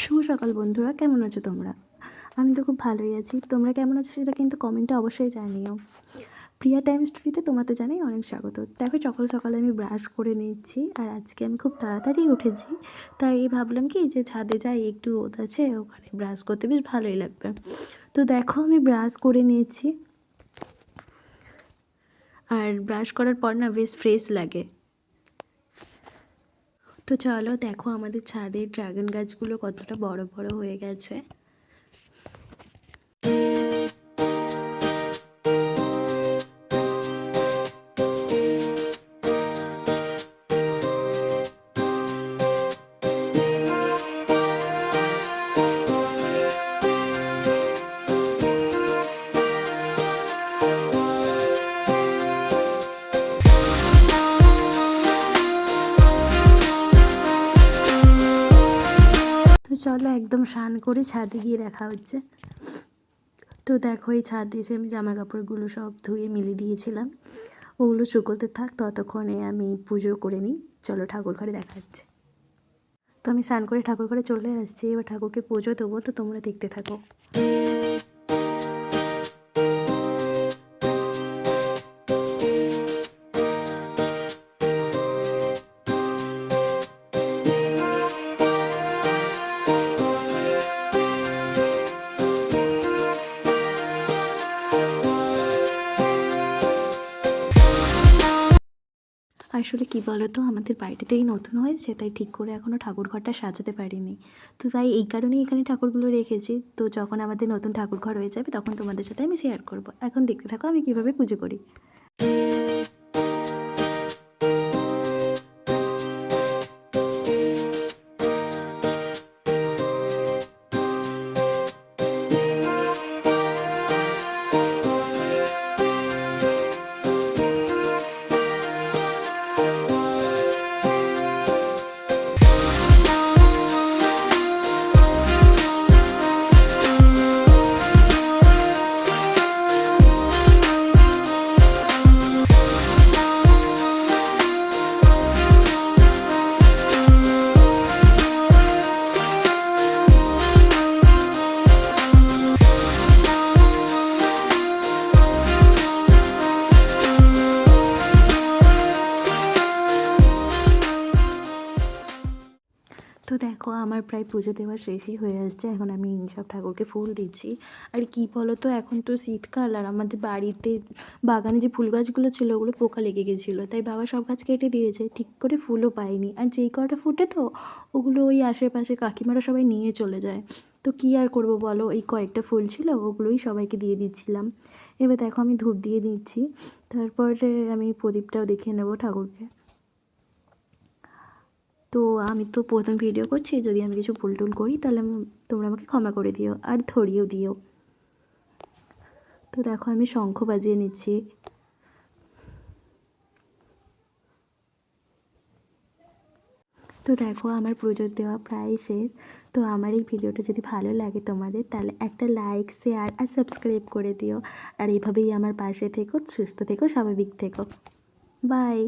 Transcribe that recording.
শুভ সকাল বন্ধুরা, কেমন আছো তোমরা? আমি তো খুব ভালোই আছি। তোমরা কেমন আছো সেটা কিন্তু কমেন্টে অবশ্যই জানিও। প্রিয়া টাইম স্টোরিতে তোমাদের জানাই অনেক স্বাগত। দেখো, সকাল সকালে আমি ব্রাশ করে নিচ্ছি, আর আজকে আমি খুব তাড়াতাড়ি উঠেছি। তাই ভাবলাম কি যে ছাদে যাই, একটু রোদ আছে, ওখানে ব্রাশ করতে বেশ ভালোই লাগবে। তো দেখো, আমি ব্রাশ করে নিয়েছি, আর ব্রাশ করার পর না বেশ ফ্রেশ লাগে। তো চলো দেখো আমাদের ছাদের ড্রাগন গাছগুলো কতটা বড় বড় হয়ে গেছে। তো চলো একদম স্নান করে ছাদে গিয়ে দেখা হচ্ছে। তো দেখো, এই ছাদে এসে আমি জামা কাপড়গুলো সব ধুয়ে মিলে দিয়েছিলাম, ওগুলো শুকোতে থাক, ততক্ষণে আমি পুজো করে নিই। চলো ঠাকুর ঘরে দেখা হচ্ছে। তো আমি স্নান করে ঠাকুর ঘরে চলে আসছি, এবার ঠাকুরকে পুজো দেবো, তো তোমরা দেখতে থাকো। আসলে কি বলো তো, আমাদের বাড়িতেই নতুন হয়েছে, তাই ঠিক করে এখনও ঠাকুর ঘরটা সাজাতে পারিনি। তো তাই এই কারণেই এখানে ঠাকুরগুলো রেখেছি। তো যখন আমাদের নতুন ঠাকুর ঘর হয়ে যাবে তখন তোমাদের সাথে আমি শেয়ার করব। এখন দেখতে থাকো আমি কীভাবে পুজো করি। তো দেখো, আমার প্রায় পুজো দেওয়া শেষই হয়ে আসছে। এখন আমি সব ঠাকুরকে ফুল দিচ্ছি। আর কি বলো তো, এখন তো শীতকাল, আর আমাদের বাড়িতে বাগানে যে ফুল গাছগুলো ছিল ওগুলো পোকা লেগে গেছিলো, তাই বাবা সব গাছ কেটে দিয়েছে, ঠিক করে ফুলও পাইনি। আর যেই কটা ফুটে তো ওগুলো ওই আশেপাশে কাকিমারা সবাই নিয়ে চলে যায়। তো কী আর করবো বলো, এই কয়েকটা ফুল ছিল ওগুলোই সবাইকে দিয়ে দিচ্ছিলাম। এবার দেখো আমি ধূপ দিয়ে দিচ্ছি, তারপরে আমি প্রদীপটাও দেখিয়ে নেবো ঠাকুরকে। তো আমি তো প্রথম ভিডিও করছি, যদি আমি কিছু ভুল টুল করি তাহলে তোমরা আমাকে ক্ষমা করে দিও, আর ধরিয়েও দিও। তো দেখো আমি শঙ্খ বাজিয়ে নিচ্ছি। তো দেখো আমার পুজো দেওয়া প্রায় শেষ। তো আমার এই ভিডিওটা যদি ভালো লাগে তোমাদের, তাহলে একটা লাইক, শেয়ার আর সাবস্ক্রাইব করে দিও। আর এইভাবেই আমার পাশে থেকো, সুস্থ থেকো, স্বাভাবিক থেকো। বাই।